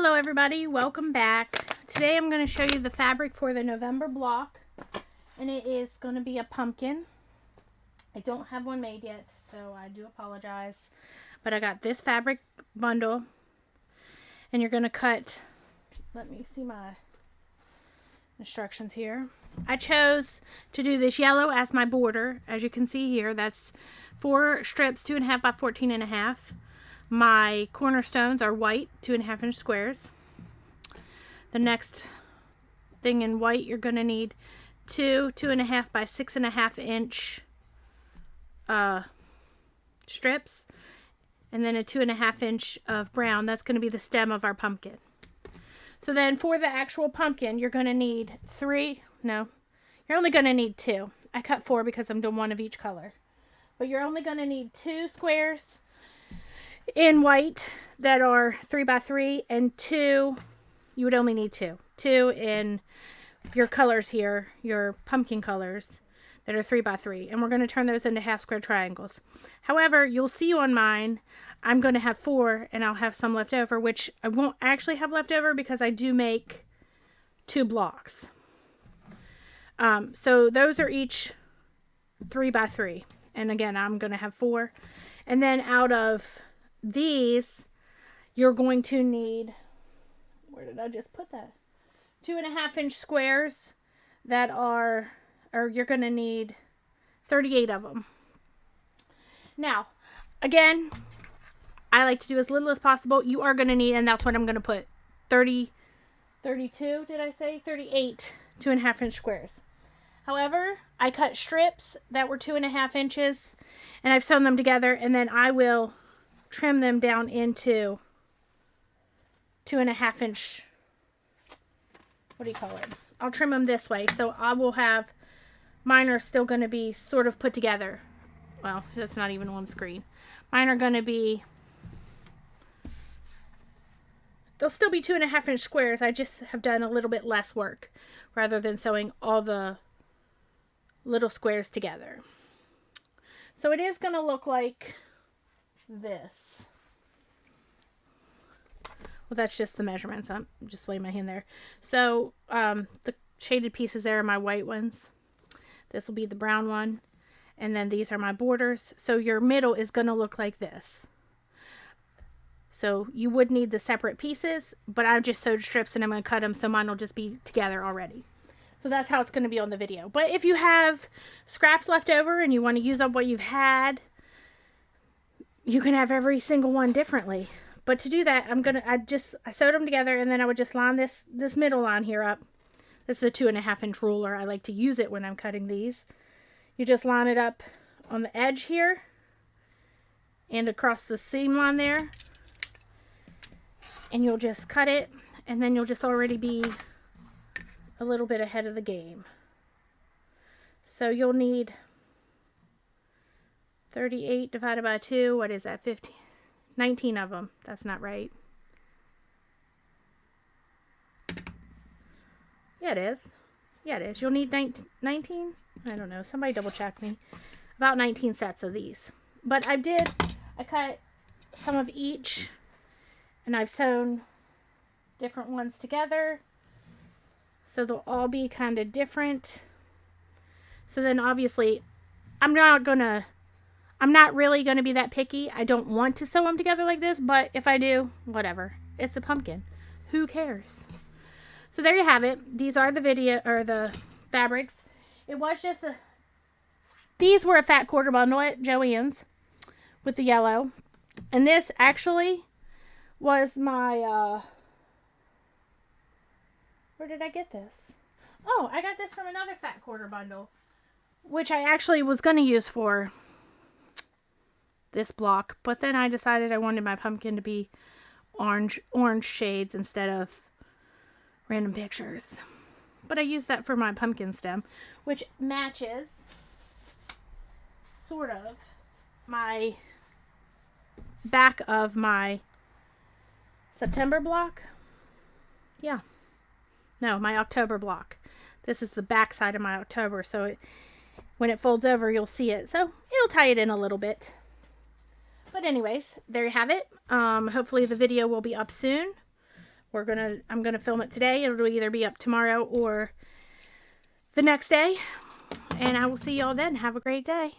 Hello everybody, welcome back. Today I'm going to show you the fabric for the November block, and it is going to be a pumpkin. I don't have one made yet, so I do apologize, but I got this fabric bundle, and you're going to cut, let me see my instructions here. I chose to do this yellow as my border. As you can see here, that's 4 strips, 2.5 by 14.5. My cornerstones are white, 2.5 inch squares. The next thing in white, you're going to need 2.5 by 6.5 inch strips, and then a 2.5 inch of brown. That's going to be the stem of our pumpkin. So then for the actual pumpkin, you're going to need you're only going to need 2. I cut 4 because I'm doing 1 of each color. But you're only going to need 2 squares in white that are 3 by 3, and 2, you would only need 2 in your colors here, your pumpkin colors that are 3 by 3, and we're going to turn those into half square triangles. However, you'll see on mine, I'm going to have 4, and I'll have some left over, which I won't actually have left over because I do make 2 blocks. So those are each 3 by 3, and again, I'm going to have 4, and then out of these, you're going to need, where did I just put that? 2.5 inch squares that are, or you're going to need 38 of them. Now, again, I like to do as little as possible. You are going to need, and that's what I'm going to put, 32, did I say? 38 2.5 inch squares. However, I cut strips that were 2.5 inches, and I've sewn them together, and then I will trim them down into 2.5 inch, what do you call it? I'll trim them this way. So I will have, mine are still going to be sort of put together. Well, that's not even on screen. Mine are going to be, they'll still be 2.5 inch squares. I just have done a little bit less work rather than sewing all the little squares together. So it is going to look like this. Well, that's just the measurements. I'm just laying my hand there. So the shaded pieces there are my white ones. This will be the brown one, and then these are my borders. So your middle is going to look like this. So you would need the separate pieces, but I just sewed strips and I'm going to cut them so mine will just be together already. So that's how it's going to be on the video. But if you have scraps left over and you want to use up what you've had, you can have every single one differently. But to do that, I sewed them together, and then I would just line this middle line here up. This is a 2.5 inch ruler. I like to use it when I'm cutting these. You just line it up on the edge here and across the seam line there. And you'll just cut it, and then you'll just already be a little bit ahead of the game. So you'll need 38 divided by 2, what is that, 15? 19 of them. That's not right. Yeah, it is. Yeah, it is. You'll need 19? I don't know. Somebody double check me. About 19 sets of these. But I cut some of each, and I've sewn different ones together. So they'll all be kind of different. So then obviously, I'm not really going to be that picky. I don't want to sew them together like this, but if I do, whatever. It's a pumpkin. Who cares? So there you have it. These are the fabrics. It was just these were a fat quarter bundle at Joann's with the yellow. And this actually was my, where did I get this? Oh, I got this from another fat quarter bundle, which I actually was going to use for this block, but then I decided I wanted my pumpkin to be orange shades instead of random pictures. But I used that for my pumpkin stem, which matches sort of my back of my September block. Yeah. No, my October block. This is the back side of my October, so when it folds over, you'll see it. So it'll tie it in a little bit. But anyways, there you have it. Hopefully the video will be up soon. I'm gonna film it today. It'll either be up tomorrow or the next day. And I will see y'all then. Have a great day.